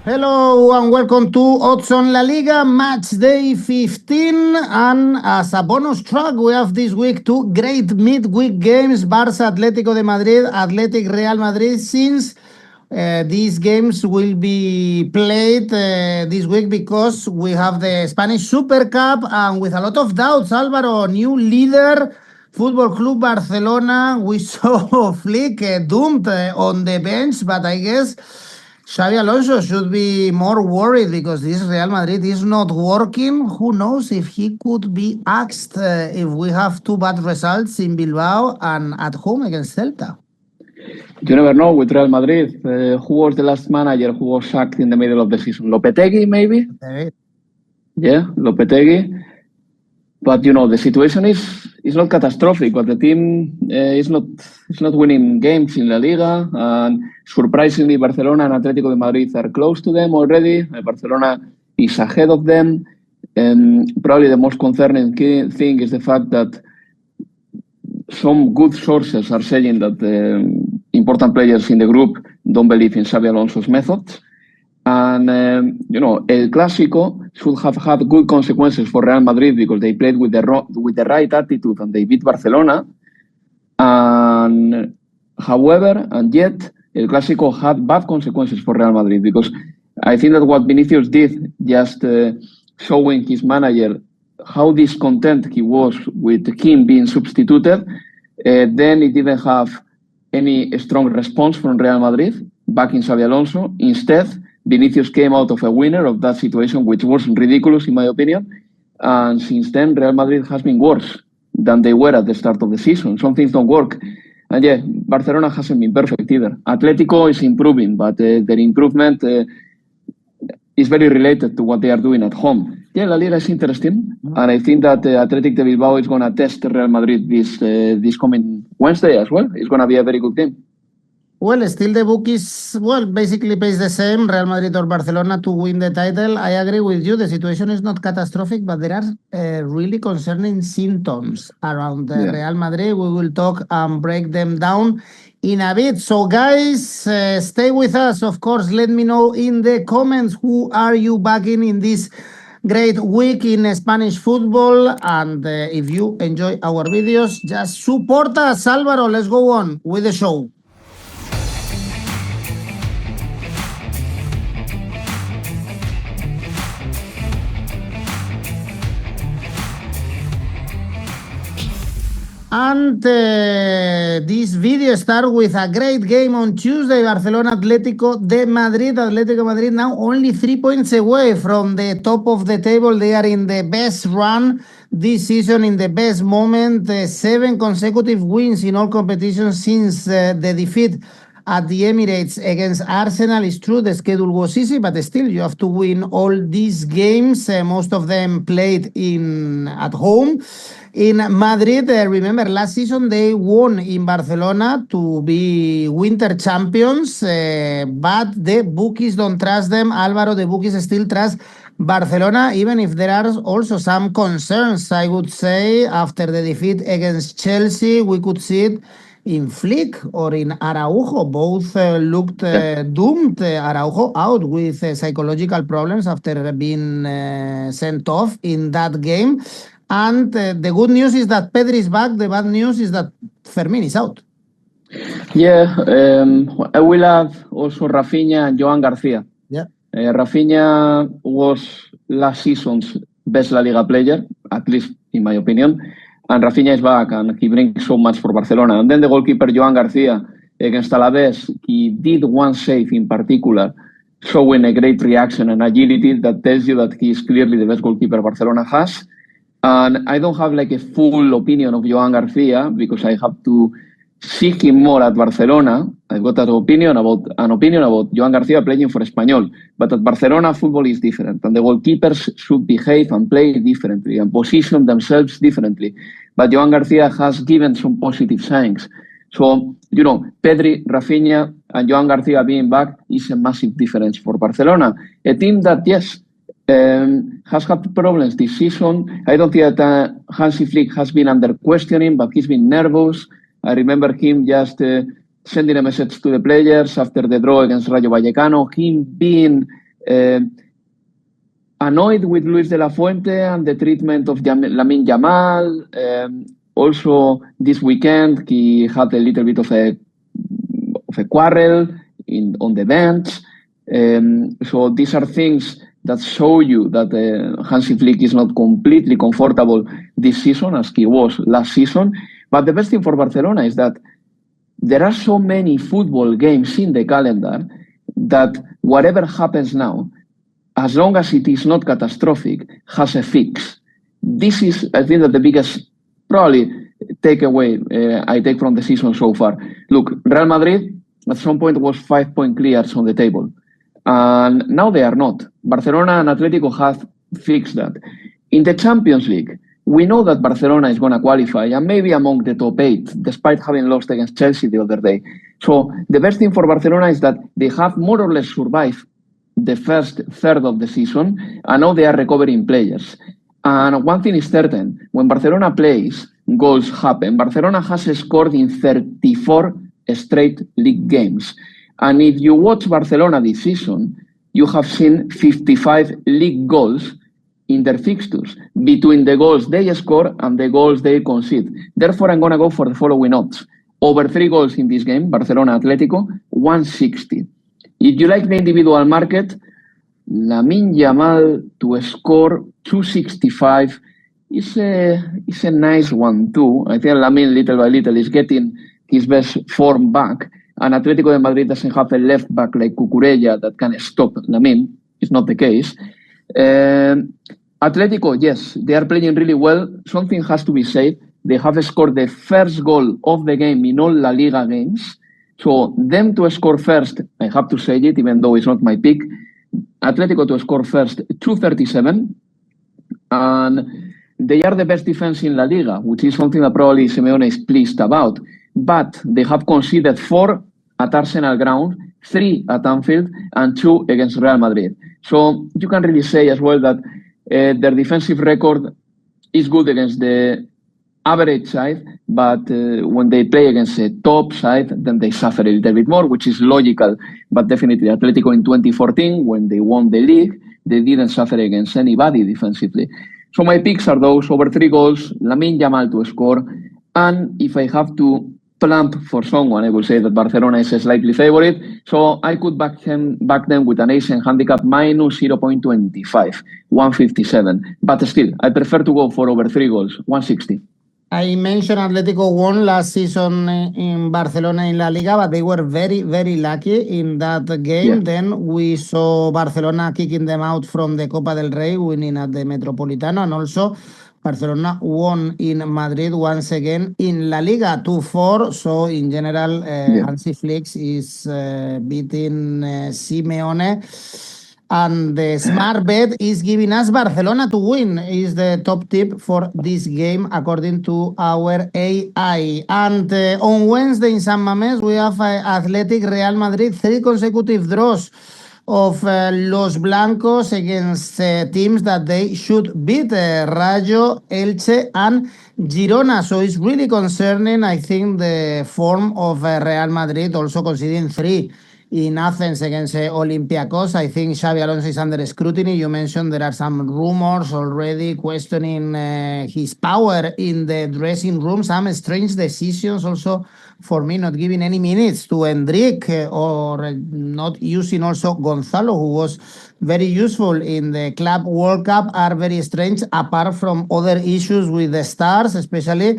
Hello and welcome to Odds on La Liga, Matchday 15. And as a bonus track, we have this week two great midweek games, Barça Atlético de Madrid, Athletic Real Madrid, since these games will be played this week because we have the Spanish Super Cup and with a lot of doubts, Alvaro, new leader, Football Club Barcelona. We saw Flick doomed on the bench, but I guess Xabi Alonso should be more worried because this Real Madrid is not working. Who knows if he could be axed if we have two bad results in Bilbao and at home against Celta. You never know with Real Madrid. Who was the last manager who was sacked in the middle of the season? Lopetegui, maybe? Yeah, Lopetegui. But, you know, the situation is not catastrophic, but the team is not winning games in La Liga. And surprisingly, Barcelona and Atlético de Madrid are close to them already. Barcelona is ahead of them. And probably the most concerning thing is the fact that some good sources are saying that important players in the group don't believe in Xabi Alonso's methods. And, you know, El Clásico should have had good consequences for Real Madrid because they played with the right attitude and they beat Barcelona. And, however, and yet, El Clásico had bad consequences for Real Madrid because I think that what Vinicius did, just showing his manager how discontent he was with him being substituted, then it didn't have any strong response from Real Madrid back in Xabi Alonso. Instead, Vinicius came out of a winner of that situation, which was ridiculous in my opinion. And since then, Real Madrid has been worse than they were at the start of the season. Some things don't work. And yeah, Barcelona hasn't been perfect either. Atletico is improving, but their improvement is very related to what they are doing at home. Yeah, La Liga is interesting. And I think that Athletic de Bilbao is going to test Real Madrid this coming Wednesday as well. It's going to be a very good game. Well, still the book is, basically pays the same, Real Madrid or Barcelona to win the title. I agree with you. The situation is not catastrophic, but there are really concerning symptoms around Real Madrid. We will talk and break them down in a bit. So, guys, stay with us. Of course, let me know in the comments who are you backing in this great week in Spanish football. And if you enjoy our videos, just support us. Álvaro, let's go on with the show. And this video starts with a great game on Tuesday, Barcelona Atlético de Madrid. Atlético Madrid now only 3 points away from the top of the table. They are in the best run this season, in the best moment. 7 consecutive wins in all competitions since the defeat at the Emirates against Arsenal. It's true, the schedule was easy, but still you have to win all these games. Most of them played at home. In Madrid, remember, last season they won in Barcelona to be winter champions, but the bookies don't trust them. Álvaro, the bookies still trust Barcelona, even if there are also some concerns, I would say, after the defeat against Chelsea. We could see it in Flick or in Araujo. Both looked doomed. Araujo out with psychological problems after being sent off in that game. And the good news is that Pedri is back. The bad news is that Fermín is out. Yeah, I will add also Rafinha and Joan Garcia. Yeah. Rafinha was last season's best La Liga player, at least in my opinion. And Rafinha is back and he brings so much for Barcelona. And then the goalkeeper Joan Garcia against Alavés, he did one save in particular, showing a great reaction and agility that tells you that he is clearly the best goalkeeper Barcelona has. And I don't have like a full opinion of Joan Garcia because I have to see him more at Barcelona. I've got an opinion about Joan Garcia playing for Espanyol. But at Barcelona, football is different. And the goalkeepers should behave and play differently and position themselves differently. But Joan Garcia has given some positive signs. So, you know, Pedri, Rafinha, and Joan Garcia being back is a massive difference for Barcelona. A team that, yes, has had problems this season. I don't think that Hansi Flick has been under questioning, but he's been nervous. I remember him just sending a message to the players after the draw against Rayo Vallecano, him being Annoyed with Luis de la Fuente and the treatment of Lamine Yamal. Also, this weekend, he had a little bit of a quarrel on the bench. So these are things that show you that Hansi Flick is not completely comfortable this season as he was last season. But the best thing for Barcelona is that there are so many football games in the calendar that whatever happens now, as long as it is not catastrophic, has a fix. This is, I think, that the biggest probably takeaway I take from the season so far. Look, Real Madrid at some point was 5-point clears on the table. And now they are not. Barcelona and Atlético have fixed that. In the Champions League, we know that Barcelona is going to qualify and maybe among the top 8, despite having lost against Chelsea the other day. So the best thing for Barcelona is that they have more or less survived the first third of the season, and now they are recovering players. And one thing is certain, when Barcelona plays, goals happen. Barcelona has scored in 34 straight league games. And if you watch Barcelona this season, you have seen 55 league goals in their fixtures, between the goals they score and the goals they concede. Therefore, I'm going to go for the following odds. Over 3 goals in this game, Barcelona-Atletico, 160. If you like the individual market, Lamine Yamal to score 265 is a nice one too. I think Lamine, little by little, is getting his best form back. And Atlético de Madrid doesn't have a left back like 𝗂𝐿 that can stop Lamine. It's not the case. Atletico, yes, they are playing really well. Something has to be said. They have scored the first goal of the game in all La Liga games. So them to score first, I have to say it, even though it's not my pick. Atletico to score first, 237. And they are the best defense in La Liga, which is something that probably Simeone is pleased about. But they have conceded 4 at Arsenal ground, 3 at Anfield, and 2 against Real Madrid. So you can really say as well that their defensive record is good against the average side, but when they play against a top side, then they suffer a little bit more, which is logical. But definitely Atletico in 2014, when they won the league, they didn't suffer against anybody defensively. So my picks are those: over 3 goals, Lamine Yamal to score, and if I have to plump for someone, I will say that Barcelona is a slightly favorite. So I could back them with an Asian handicap minus 0.25, 157. But still, I prefer to go for over 3 goals, 160. I mentioned Atletico won last season in Barcelona in La Liga, but they were very, very lucky in that game. Yeah. Then we saw Barcelona kicking them out from the Copa del Rey, winning at the Metropolitano, and also Barcelona won in Madrid once again in La Liga 2-4. So in general, Hansi Flick is beating Simeone. And the smart bet is giving us Barcelona to win, is the top tip for this game, according to our AI. And on Wednesday in San Mamés, we have Athletic Real Madrid, 3 consecutive draws of Los Blancos against teams that they should beat, Rayo, Elche, and Girona. So it's really concerning, I think, the form of Real Madrid, also conceding 3 in Athens against Olympiacos. I think Xabi Alonso is under scrutiny. You mentioned there are some rumors already questioning his power in the dressing room. Some strange decisions also for me, not giving any minutes to Hendrik or not using also Gonzalo, who was very useful in the Club World Cup, are very strange, apart from other issues with the stars, especially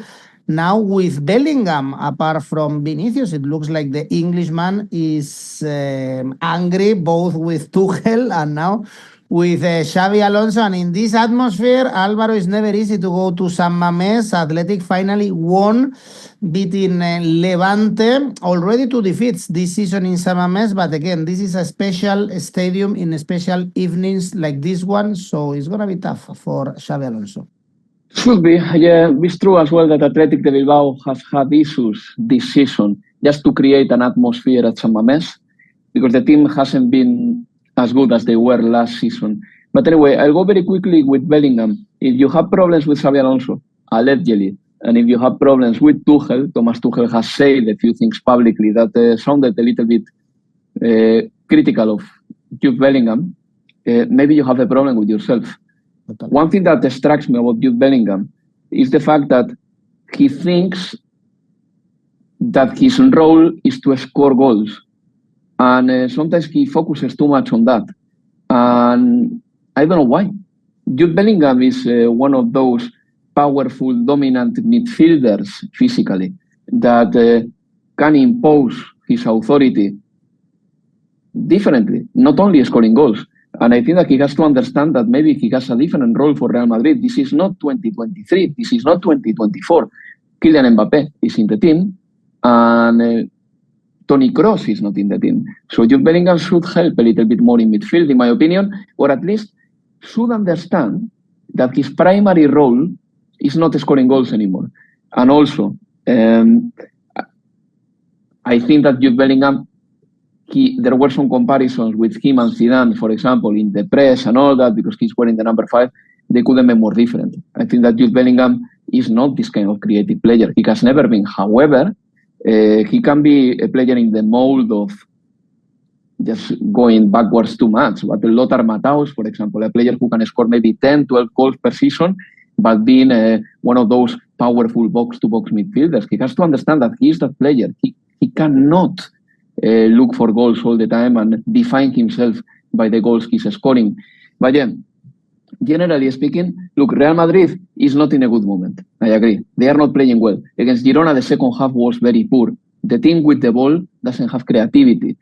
now with Bellingham. Apart from Vinicius, it looks like the Englishman is angry both with Tuchel and now with Xabi Alonso. And in this atmosphere, Alvaro, is never easy to go to San Mamés. Athletic finally won, beating Levante. Already 2 defeats this season in San Mamés, but again, this is a special stadium in special evenings like this one, so it's going to be tough for Xabi Alonso. Should be. Yeah, it's true as well that Athletic de Bilbao has had issues this season just to create an atmosphere at San Mamés, because the team hasn't been as good as they were last season. But anyway, I'll go very quickly with Bellingham. If you have problems with Xabi Alonso, allegedly, and if you have problems with Tuchel, Thomas Tuchel has said a few things publicly that sounded a little bit critical of Jude Bellingham. maybe you have a problem with yourself. Totally. One thing that distracts me about Jude Bellingham is the fact that he thinks that his role is to score goals. And sometimes he focuses too much on that. And I don't know why. Jude Bellingham is one of those powerful, dominant midfielders physically that can impose his authority differently, not only scoring goals. And I think that he has to understand that maybe he has a different role for Real Madrid. This is not 2023. This is not 2024. Kylian Mbappé is in the team, and Toni Kroos is not in the team. So Jude Bellingham should help a little bit more in midfield, in my opinion, or at least should understand that his primary role is not scoring goals anymore. And also, I think that Jude Bellingham, there were some comparisons with him and Zidane, for example, in the press and all that, because he's wearing the number 5. They couldn't be more different. I think that Jude Bellingham is not this kind of creative player. He has never been. However, he can be a player in the mold of just going backwards too much. But Lothar Matthäus, for example, a player who can score maybe 10, 12 goals per season, but being one of those powerful box-to-box midfielders. He has to understand that he is that player. He cannot look for goals all the time and define himself by the goals he's scoring. But yeah, generally speaking, look, Real Madrid is not in a good moment. I agree. They are not playing well. Against Girona, the second half was very poor. The team with the ball doesn't have creativity.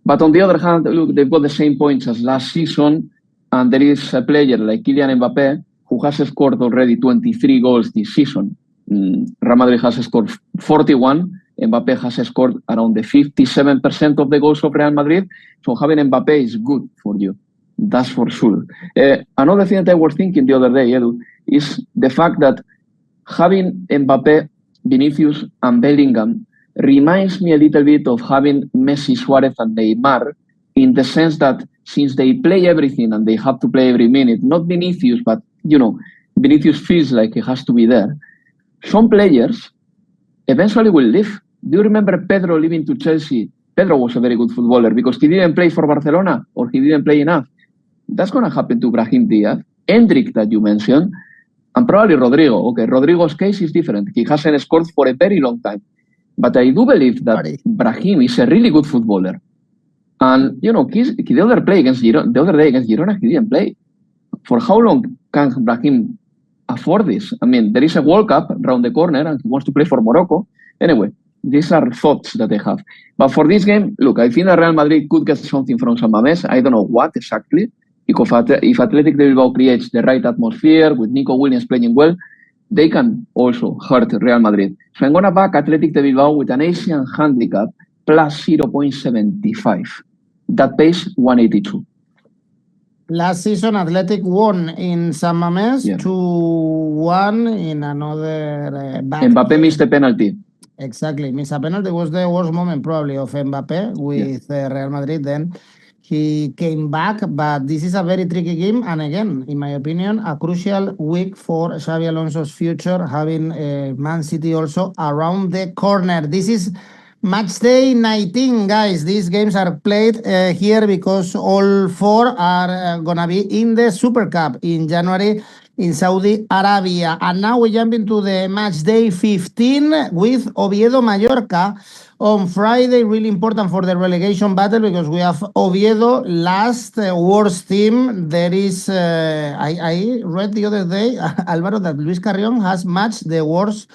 But on the other hand, look, they've got the same points as last season, and there is a player like Kylian Mbappé who has scored already 23 goals this season. Real Madrid has scored 41. Mbappé has scored around the 57% of the goals of Real Madrid. So having Mbappé is good for you. That's for sure. Another thing that I was thinking the other day, Edu, is the fact that having Mbappé, Vinicius, and Bellingham reminds me a little bit of having Messi, Suarez, and Neymar, in the sense that since they play everything and they have to play every minute, not Vinicius, but, you know, Vinicius feels like he has to be there. Some players eventually will leave. Do you remember Pedro leaving to Chelsea? Pedro was a very good footballer because he didn't play for Barcelona or he didn't play enough. That's going to happen to Brahim Diaz, Endrick that you mentioned, and probably Rodrigo. Okay, Rodrigo's case is different. He hasn't scored for a very long time. But I do believe that Brahim is a really good footballer. And, you know, the other day against Girona, he didn't play. For how long can Brahim afford this? I mean, there is a World Cup around the corner and he wants to play for Morocco. Anyway, these are thoughts that I have. But for this game, look, I think that Real Madrid could get something from San Mamés. I don't know what exactly. Because if Athletic de Bilbao creates the right atmosphere with Nico Williams playing well, they can also hurt Real Madrid. So I'm going to back Athletic de Bilbao with an Asian handicap plus 0.75. That pays 182. Last season, Athletic won in San Mamés, 2-1 in another back. Mbappé missed a penalty. Exactly. Missed a penalty. It was the worst moment probably of Mbappé with Real Madrid then. He came back, but this is a very tricky game. And again, in my opinion, a crucial week for Xabi Alonso's future, having Man City also around the corner. This is Matchday 19, guys. These games are played here because all 4 are going to be in the Super Cup in January in Saudi Arabia. And now we jump into the Matchday 15 with Oviedo Mallorca. On Friday, really important for the relegation battle because we have Oviedo, last worst team. There is, I read the other day, Alvaro, that Luis Carrion has matched the worst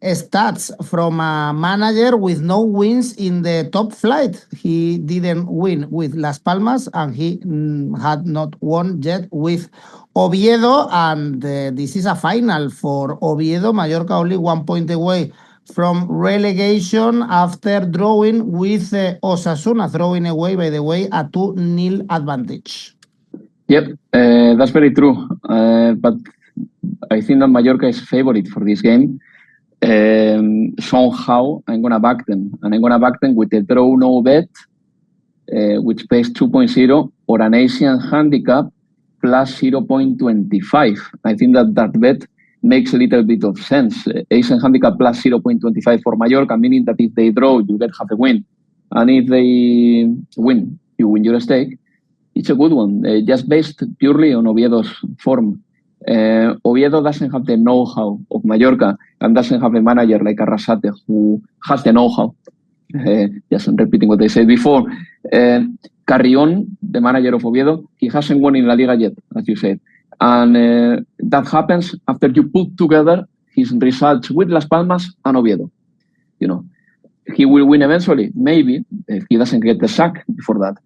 stats from a manager with no wins in the top flight. He didn't win with Las Palmas and he had not won yet with Oviedo. And this is a final for Oviedo. Mallorca only 1 point away from relegation after drawing with Osasuna, throwing away, by the way, a 2-0 advantage. Yep, that's very true. But I think that Mallorca is favorite for this game. Somehow, I'm going to back them. And I'm going to back them with a draw no bet, which pays 2.0, or an Asian handicap plus 0.25. I think that bet makes a little bit of sense. Asian handicap plus 0.25 for Mallorca, meaning that if they draw, you get half a win. And if they win, you win your stake. it's a good one, just based purely on Oviedo's form. Oviedo doesn't have the know-how of Mallorca and doesn't have a manager like Arrasate who has the know-how. Just repeating what I said before. Carrion, the manager of Oviedo, he hasn't won in La Liga yet, as you said. And that happens after you put together his results with Las Palmas and Oviedo. You know, he will win eventually, maybe, if he doesn't get the sack before that.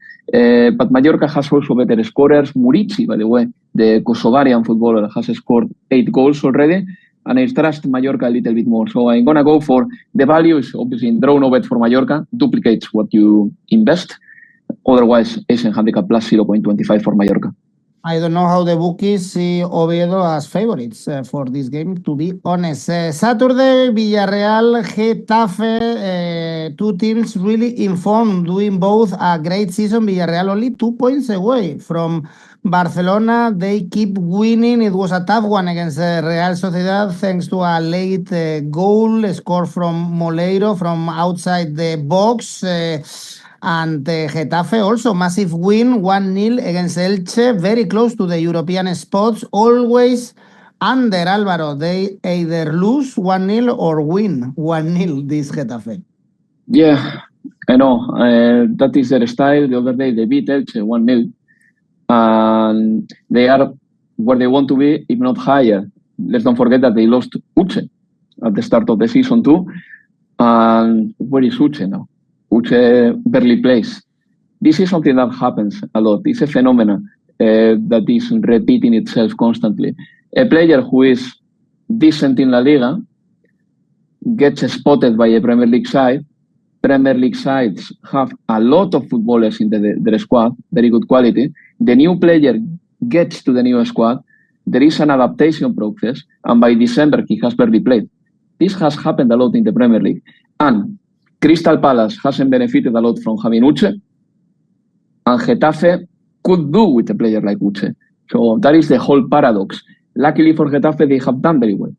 But Mallorca has also better scorers. 𝗲𝗏𝗏𝗀, by the way, the Kosovarian footballer, has scored 8 goals already. And I trust Mallorca a little bit more. So I'm going to go for the value is obviously in draw no bet for Mallorca, duplicates what you invest. Otherwise, Asian handicap plus 0.25 for Mallorca. I don't know how the bookies see Oviedo as favorites for this game, to be honest. Saturday, Villarreal, Getafe, two teams really informed, doing both a great season. Villarreal only 2 points away from Barcelona. They keep winning. It was a tough one against Real Sociedad thanks to a late goal scored from Moleiro from outside the box. And Getafe also, massive win, 1-0 against Elche, very close to the European spots, always under Alvaro. They either lose 1-0 or win 1-0, this Getafe. Yeah, I know. That is their style. The other day they beat Elche 1-0. And they are where they want to be, if not higher. Let's don't forget that they lost 𝗀𝐿𝐴 at the start of the season too. And where is 𝗀𝐿𝐴 now? 𝗀𝐿𝐴 barely plays. This is something that happens a lot. It's a phenomenon that is repeating itself constantly. A player who is decent in La Liga gets spotted by a Premier League side. Premier League sides have a lot of footballers in their squad, very good quality. The new player gets to the new squad. There is an adaptation process, and by December he has barely played. This has happened a lot in the Premier League. And Crystal Palace hasn't benefited a lot from having 𝗀𝐿𝐴, and Getafe could do with a player like 𝗀𝐿𝐴. So that is the whole paradox. Luckily for Getafe, they have done very well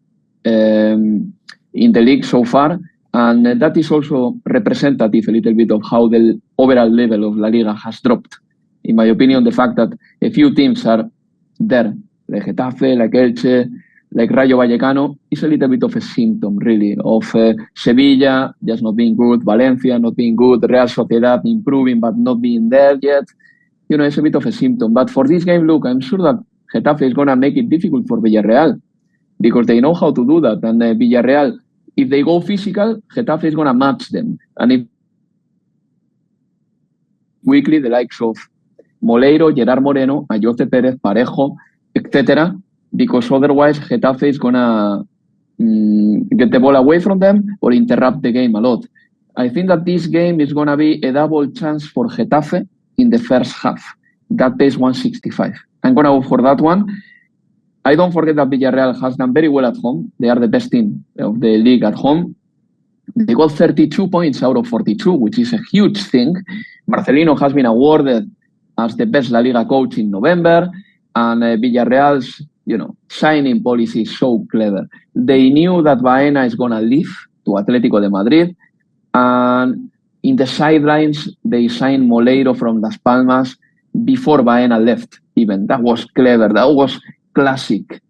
in the league so far, and that is also representative a little bit of how the overall level of La Liga has dropped. In my opinion, the fact that a few teams are there, like Getafe, like Elche, like Rayo Vallecano, is a little bit of a symptom, really, of Sevilla just not being good, Valencia not being good, Real Sociedad improving but not being there yet. You know, it's a bit of a symptom. But for this game, look, I'm sure that Getafe is going to make it difficult for Villarreal because they know how to do that. And Villarreal, if they go physical, Getafe is going to match them. And if weekly, the likes of Moleiro, Gerard Moreno, Ayoce Pérez, Parejo, etc., because otherwise Getafe is going to get the ball away from them or interrupt the game a lot. I think that this game is going to be a double chance for Getafe in the first half. That pays 165. I'm going to go for that one. I don't forget that Villarreal has done very well at home. They are the best team of the league at home. They got 32 points out of 42, which is a huge thing. Marcelino has been awarded as the best La Liga coach in November, and Villarreal's signing policy is so clever. They knew that Baena is going to leave to Atlético de Madrid, and in the sidelines, they signed Moleiro from Las Palmas before Baena left even. That was clever. That was classic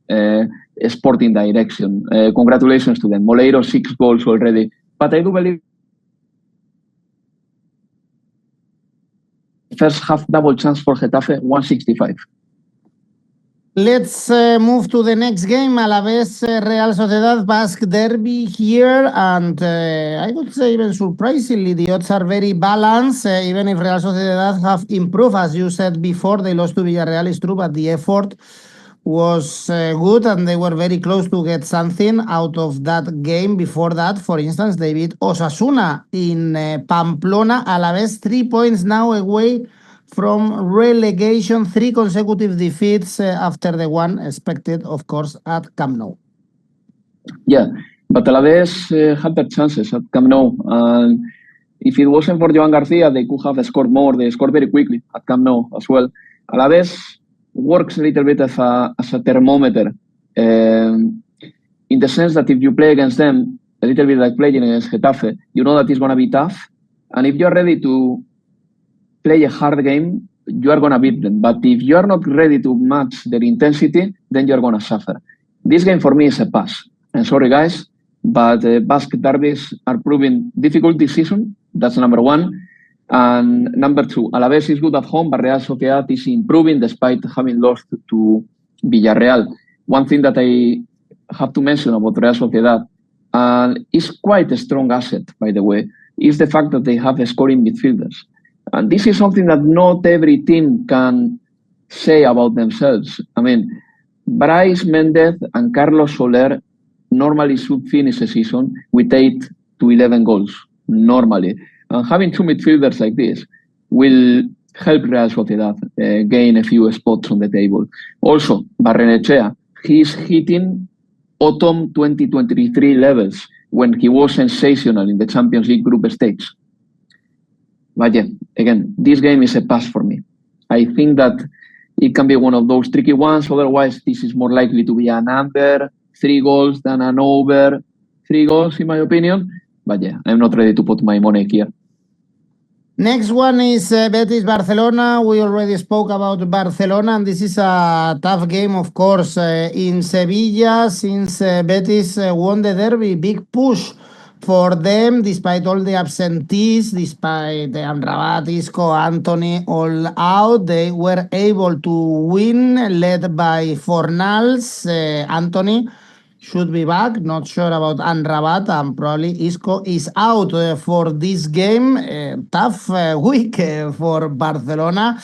sporting direction. Congratulations to them. Moleiro, 6 goals already. But I do believe first half double chance for Getafe, 165. Let's move to the next game, Alavés, Real Sociedad, Basque Derby here, and I would say even surprisingly, the odds are very balanced, even if Real Sociedad have improved, as you said before, they lost to Villarreal, it's true, but the effort was good, and they were very close to get something out of that game. Before that, for instance, they beat Osasuna in Pamplona. Alavés 3 points now away from relegation, 3 consecutive defeats after the one expected, of course, at Camp Nou. Yeah, but Alavés had their chances at Camp Nou. And if it wasn't for Joan Garcia, they could have scored more. They scored very quickly at Camp Nou as well. Alavés works a little bit as a thermometer in the sense that if you play against them, a little bit like playing against Getafe, you know that it's going to be tough. And if you're ready to play a hard game, you are going to beat them. But if you are not ready to match their intensity, then you are going to suffer. This game for me is a pass. I'm sorry, guys, but Basque derbies are proving difficult this season. That's number one. And number two, Alavés is good at home, but Real Sociedad is improving despite having lost to Villarreal. One thing that I have to mention about Real Sociedad, and is quite a strong asset, by the way, is the fact that they have scoring midfielders. And this is something that not every team can say about themselves. I mean, Brais Mendez and Carlos Soler normally should finish a season with 8 to 11 goals, normally. And having two midfielders like this will help Real Sociedad gain a few spots on the table. Also, Barrenechea, he's hitting autumn 2023 levels when he was sensational in the Champions League group stage. But yeah, again, this game is a pass for me. I think that it can be one of those tricky ones. Otherwise, this is more likely to be an under 3 goals than an over 3 goals, in my opinion. But yeah, I'm not ready to put my money here. Next one is Betis Barcelona. We already spoke about Barcelona, and this is a tough game, of course, in Sevilla, since Betis won the derby. Big push for them, despite all the absentees, despite the 𝗵𝗵𝗏𝗏, 𝐿𝐿, Anthony all out. They were able to win, led by Fornals. Anthony should be back. Not sure about 𝗵𝗏𝗏𝗏, and probably 𝐿𝐭𝐴 is out for this game. Tough week for Barcelona.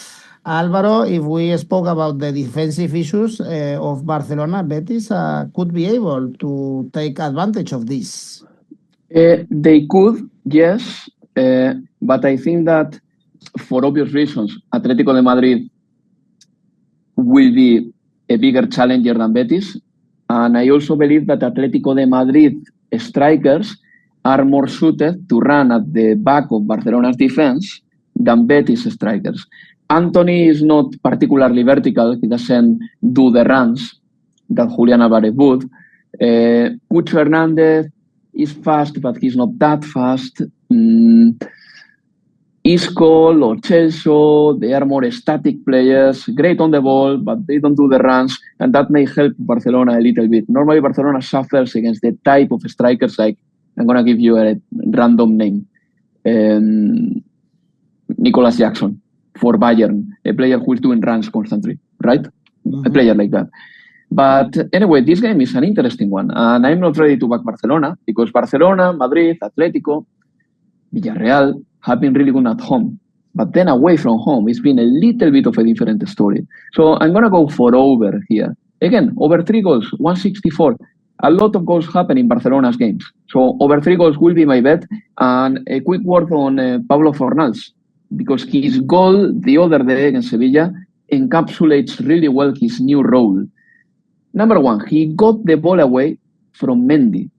Álvaro, if we spoke about the defensive issues of Barcelona, Betis could be able to take advantage of this. They could, yes, but I think that for obvious reasons, Atlético de Madrid will be a bigger challenger than Betis. And I also believe that Atlético de Madrid strikers are more suited to run at the back of Barcelona's defense than Betis strikers. Anthony is not particularly vertical. He doesn't do the runs that Julián Álvarez would. 𝗍𝐿 Hernández is fast, but he's not that fast. 𝗍𝐿𝐴 or 𝐜𝐭𝐚𝐲, they are more static players, great on the ball, but they don't do the runs, and that may help Barcelona a little bit. Normally, Barcelona suffers against the type of strikers like, I'm going to give you a random name, Nicolas Jackson for Bayern, a player who is doing runs constantly, right? Mm-hmm. A player like that. But anyway, this game is an interesting one, and I'm not ready to back Barcelona because Barcelona, Madrid, Atlético, Villarreal have been really good at home. But then away from home, it's been a little bit of a different story. So I'm going to go for over here. Again, over 3 goals, 164. A lot of goals happen in Barcelona's games. So over 3 goals will be my bet. And a quick word on Pablo Fornals, because his goal the other day against Sevilla encapsulates really well his new role. Number one, he got the ball away from Mendy.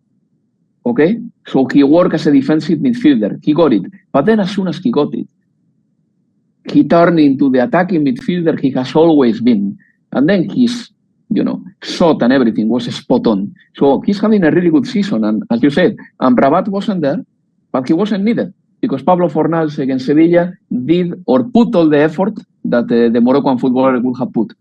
Okay? So he worked as a defensive midfielder. He got it. But then as soon as he got it, he turned into the attacking midfielder he has always been. And then his, shot and everything was spot on. So he's having a really good season. And as you said, 𝗵𝗏𝗏𝗏 wasn't there, but he wasn't needed because Pablo Fornals against Sevilla did or put all the effort that the Moroccan footballer would have put.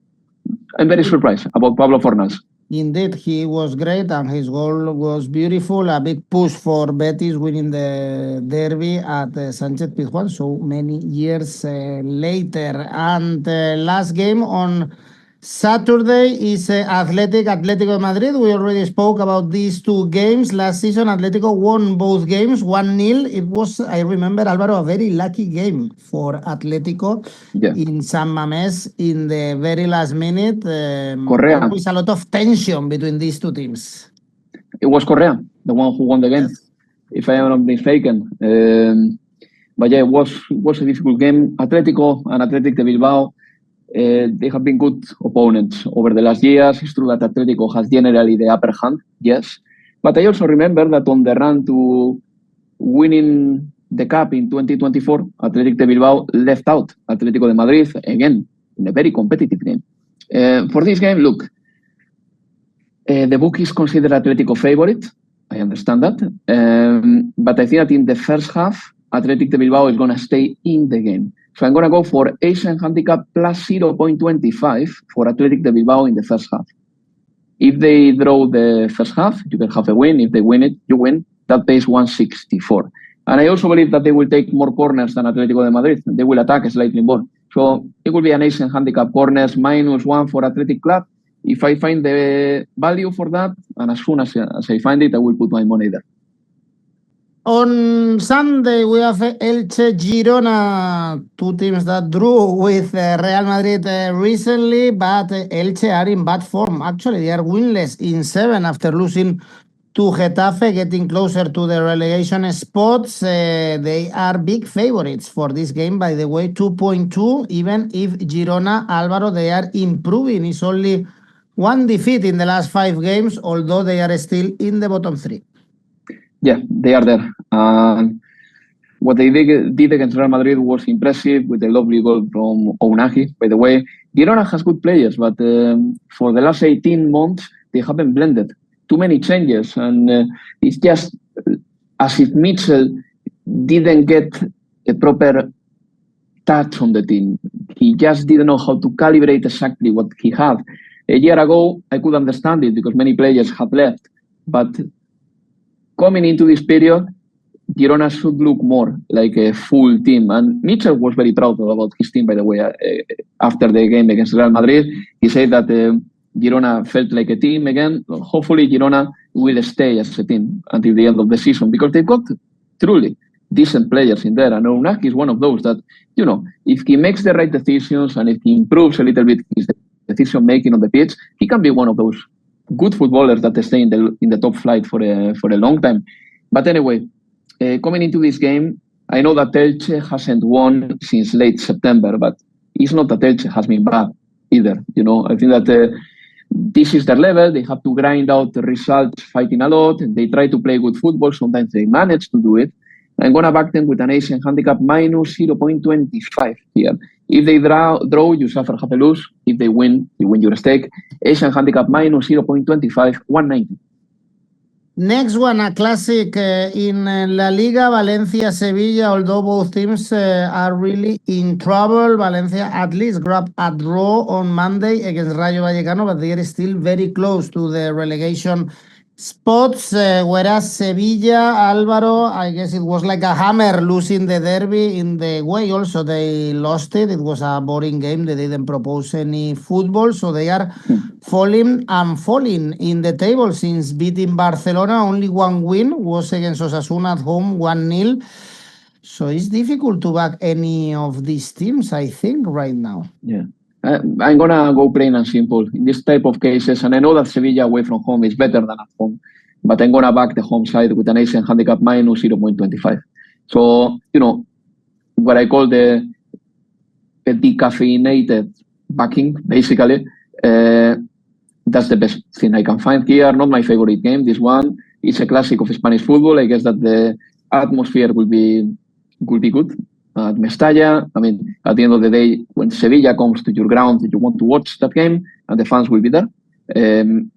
I'm very surprised about Pablo Fornals. Indeed, he was great and his goal was beautiful. A big push for Betis winning the derby at Sánchez Pizjuán so many years later. And last game on Saturday is Atlético de Madrid. We already spoke about these 2 games. Last season, Atlético won both games 1-0. It was, I remember, Álvaro, a very lucky game for Atlético in San Mamés in the very last minute. Correa. With a lot of tension between these 2 teams. It was Correa, the one who won the game, if I am not mistaken. But yeah, it was a difficult game. Atlético and Athletic de Bilbao, they have been good opponents over the last years. It's true that Atlético has generally the upper hand, yes. But I also remember that on the run to winning the Cup in 2024, Athletic de Bilbao left out Atlético de Madrid, again, in a very competitive game. For this game, look, the bookies consider Atlético favorite. I understand that. But I think that in the first half, Athletic de Bilbao is going to stay in the game. So I'm going to go for Asian handicap plus 0.25 for Athletic de Bilbao in the first half. If they draw the first half, you can have a win. If they win it, you win. That pays 164. And I also believe that they will take more corners than Atlético de Madrid. They will attack slightly more. So it will be an Asian handicap corners -1 for Athletic Club. If I find the value for that, and as soon as I find it, I will put my money there. On Sunday, we have Elche Girona, two teams that drew with Real Madrid recently, but Elche are in bad form. Actually, they are winless in 7 after losing to Getafe, getting closer to the relegation spots. They are big favorites for this game, by the way, 2.2, even if Girona, Alvaro, they are improving. It's only 1 defeat in the last 5 games, although they are still in the bottom 3. Yeah, they are there. What they did against Real Madrid was impressive with a lovely goal from 𝗏𝗏𝗏𝗏, by the way. Girona has good players, but for the last 18 months, they haven't blended. Too many changes, and it's just as if Mitchell didn't get a proper touch on the team. He just didn't know how to calibrate exactly what he had. A year ago, I could understand it because many players had left, but coming into this period, Girona should look more like a full team. And Mitchell was very proud about his team, by the way. After the game against Real Madrid, he said that Girona felt like a team again. Hopefully, Girona will stay as a team until the end of the season because they've got truly decent players in there. And 𝗏𝗏𝗏𝗏 is one of those that, if he makes the right decisions and if he improves a little bit his decision making on the pitch, he can be one of those good footballers that stay in the top flight for a long time. But anyway, coming into this game, I know that Elche hasn't won since late September, but it's not that Elche has been bad either. I think that this is their level. They have to grind out the results, fighting a lot, and they try to play good football. Sometimes they manage to do it. I'm going to back them with an Asian handicap -0.25 here. If they draw, you suffer half a lose. If they win, you win your stake. Asian handicap -0.25, 190. Next one, a classic in La Liga, Valencia, Sevilla, although both teams are really in trouble. Valencia at least grabbed a draw on Monday against Rayo Vallecano, but they are still very close to the relegation spots, whereas Sevilla, Alvaro, I guess it was like a hammer losing the derby in the way also they lost it. It was a boring game. They didn't propose any football, so they are falling in the table since beating Barcelona. Only 1 win was against Osasuna at home, 1-0. So it's difficult to back any of these teams, I think, right now. Yeah. I'm going to go plain and simple in this type of cases. And I know that Sevilla away from home is better than at home, but I'm going to back the home side with an Asian handicap -0.25. So, what I call the decaffeinated backing, basically, that's the best thing I can find here. Not my favorite game, this one. It's a classic of Spanish football. I guess that the atmosphere will be good. At Mestalla, at the end of the day, when Sevilla comes to your ground, you want to watch that game, and the fans will be there.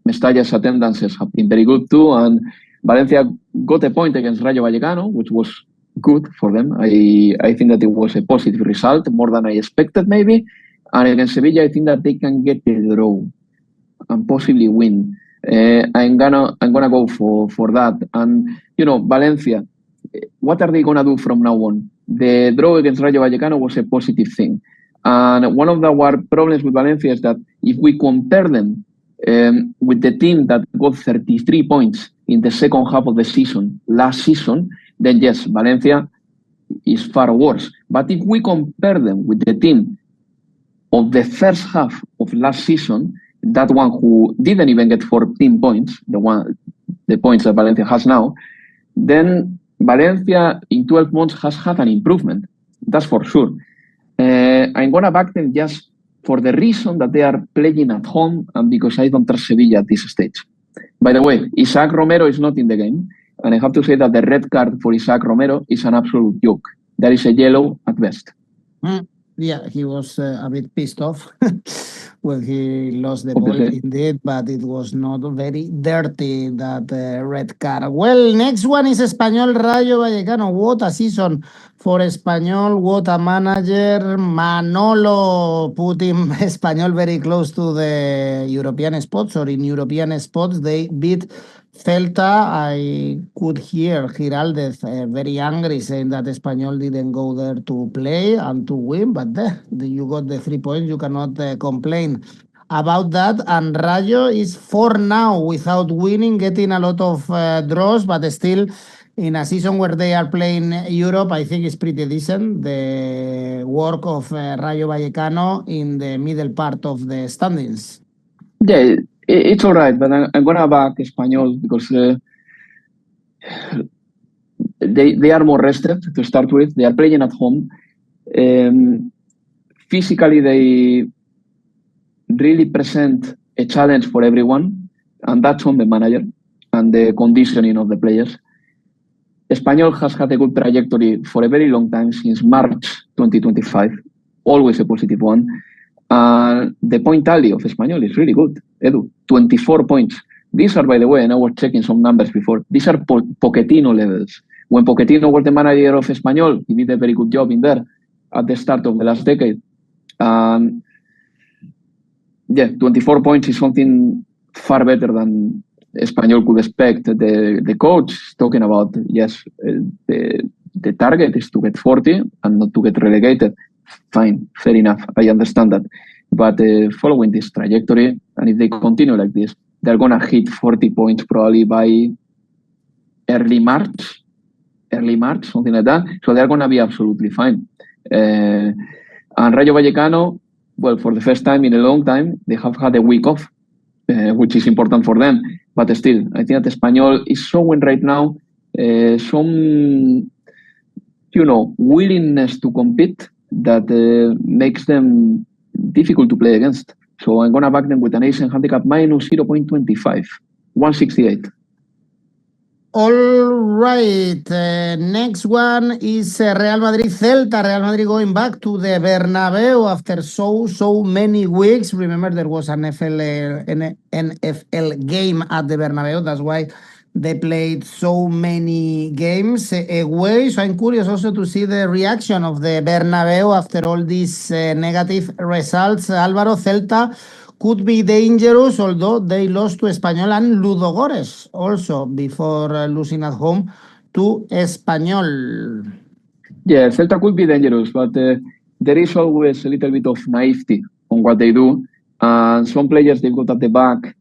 Mestalla's attendances have been very good too, and Valencia got a point against Rayo Vallecano, which was good for them. I think that it was a positive result, more than I expected maybe. And against Sevilla, I think that they can get a draw and possibly win. I'm gonna go for that. And Valencia, what are they gonna do from now on? The draw against Rayo Vallecano was a positive thing. And one of our problems with Valencia is that if we compare them with the team that got 33 points in the second half of the season, last season, then yes, Valencia is far worse. But if we compare them with the team of the first half of last season, that one who didn't even get 14 points, the points that Valencia has now, then Valencia in 12 months has had an improvement. That's for sure. I'm going to back them just for the reason that they are playing at home and because I don't trust Sevilla at this stage. By the way, 𝐜𝐿𝐴 Romero is not in the game. And I have to say that the red card for 𝐜𝐿𝐴 Romero is an absolute joke. That is a yellow at best. Yeah, he was a bit pissed off when he lost the ball indeed, but it was not very dirty, that red card. Well, next one is Espanyol Rayo Vallecano. What a season for Espanyol, what a manager. Manolo putting Espanyol very close to the European spots, or in European spots. They beat Celta. I could hear Giraldez very angry, saying that Espanyol didn't go there to play and to win, but you got the 3 points. You cannot complain about that. And Rayo is 4 now without winning, getting a lot of draws, but still in a season where they are playing Europe, I think it's pretty decent. The work of Rayo Vallecano in the middle part of the standings. Yeah, it's all right, but I'm going to back Espanyol because they are more rested to start with. They are playing at home. Physically, they really present a challenge for everyone, and that's on the manager and the conditioning of the players. Espanyol has had a good trajectory for a very long time, since March 2025, always a positive one. The point tally of Espanyol is really good. Edu, 24 points. These are, by the way, and I was checking some numbers before, these are Pochettino levels. When Pochettino was the manager of Espanyol, he did a very good job in there at the start of the last decade. 24 points is something far better than Espanyol could expect. The coach is talking about, yes, the target is to get 40 and not to get relegated. Fine, fair enough, I understand that. But following this trajectory, and if they continue like this, they're going to hit 40 points probably by early March, something like that. So they're going to be absolutely fine. And Rayo Vallecano, well, for the first time in a long time, they have had a week off, which is important for them. But still, I think that Espanyol is showing right now some, willingness to compete that makes them difficult to play against. So I'm going to back them with an Asian handicap minus 0.25, 168. All right. Next one is Real Madrid Celta. Real Madrid going back to the Bernabeu after so many weeks. Remember, there was an NFL game at the Bernabeu. That's why they played so many games away. So I'm curious also to see the reaction of the Bernabeu after all these negative results. Álvaro, Celta could be dangerous, although they lost to Espanyol and Ludogorets also before losing at home to Espanyol. Yeah, Celta could be dangerous, but there is always a little bit of naivety on what they do. And some players they've got at the back,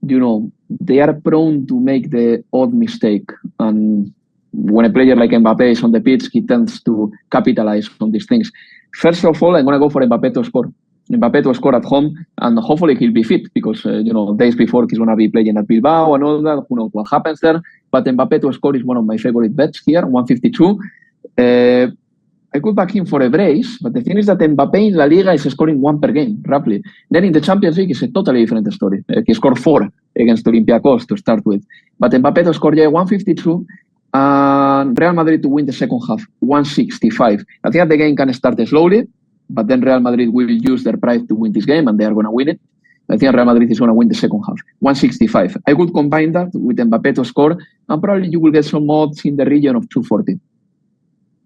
they are prone to make the odd mistake. And when a player like 𝗵𝗵 is on the pitch, he tends to capitalize on these things. First of all, I'm going to go for 𝗵𝗵 to score. 𝗵𝗵 to score at home, and hopefully he'll be fit because, days before he's going to be playing at Bilbao and all that. Who knows what happens there? But 𝗵𝗵 to score is one of my favorite bets here, 152. I could back him for a brace, but the thing is that 𝗵𝗵 in La Liga is scoring 1 per game, roughly. Then in the Champions League, it's a totally different story. He scored 4 against Olympiacos to start with. But 𝗵𝗵 to score 152, and Real Madrid to win the second half, 165. I think the game can start slowly, but then Real Madrid will use their pride to win this game, and they are going to win it. I think Real Madrid is going to win the second half, 165. I would combine that with 𝗵𝗵 to score, and probably you will get some odds in the region of 240.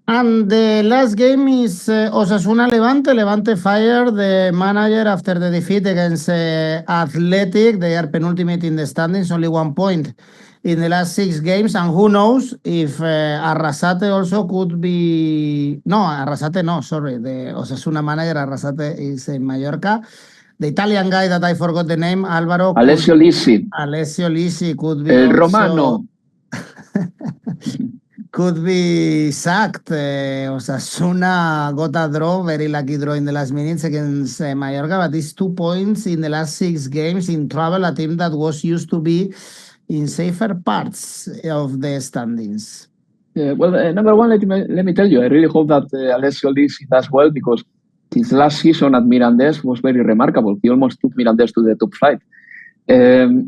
And the last game is Osasuna Levante. Levante fired the manager after the defeat against Athletic. They are penultimate in the standings, only 1 point in the last 6 games. And who knows if Arrasate also could be... No, Arrasate no, sorry. The Osasuna manager, Arrasate, is in Mallorca. The Italian guy that I forgot the name, Alvaro... Alessio Lisi. Alessio Lisi could be El also... Romano. Could be sacked. Osasuna got a draw, very lucky draw in the last minutes against Mallorca, but these 2 points in the last 6 games in trouble, a team that was used to be in safer parts of the standings. Yeah, well, number one, let me tell you, I really hope that Alessio Lisi does well, because his last season at Mirandés was very remarkable. He almost took Mirandés to the top 5.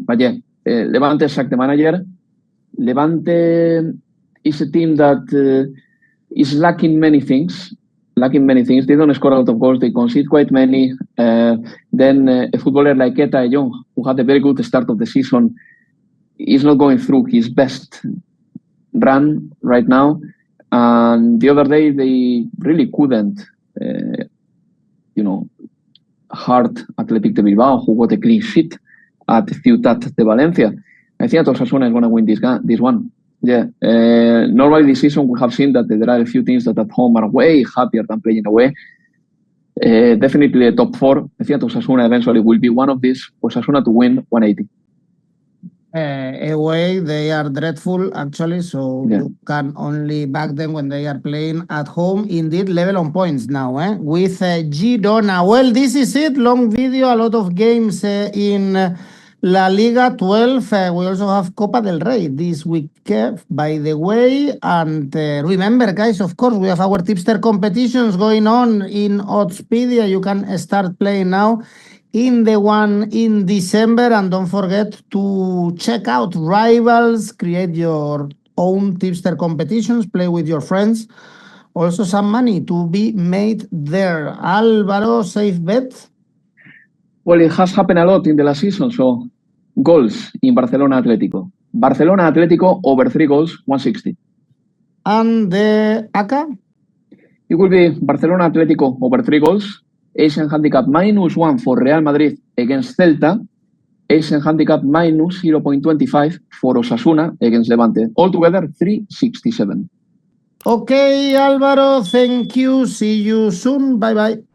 But yeah, Levante sacked the manager. Levante is a team that is lacking many things. They don't score a lot of goals. They concede quite many. Then a footballer like 𝗵𝗵𝗿, who had a very good start of the season, is not going through his best run right now. And the other day, they really couldn't, hurt Athletic de Bilbao, who got a clean sheet at 𝐜𝐵 de Valencia. I think that Osasuna is going to win this one. Yeah. Normally this season we have seen that there are a few teams that at home are way happier than playing away. Definitely a top four. I think that Osasuna eventually will be one of these. Osasuna to win 180. Away, they are dreadful actually, so you can only back them when they are playing at home. Indeed, level on points now with Girona. Well, this is it. Long video, a lot of games in La Liga 12. We also have Copa del Rey this week, by the way. And remember, guys, of course, we have our tipster competitions going on in Oddspedia. You can start playing now in the one in December, and don't forget to check out Rivals, create your own tipster competitions, play with your friends. Also some money to be made there. Álvaro, safe bet? Well, it has happened a lot in the last season, so goals in Barcelona Atlético. Barcelona Atlético over 3 goals, 160. And the ACCA? It will be Barcelona Atlético over 3 goals, Asian handicap -1 for Real Madrid against Celta, Asian handicap -0.25 for Osasuna against Levante. Altogether 367. Okay, Álvaro, thank you. See you soon. Bye bye.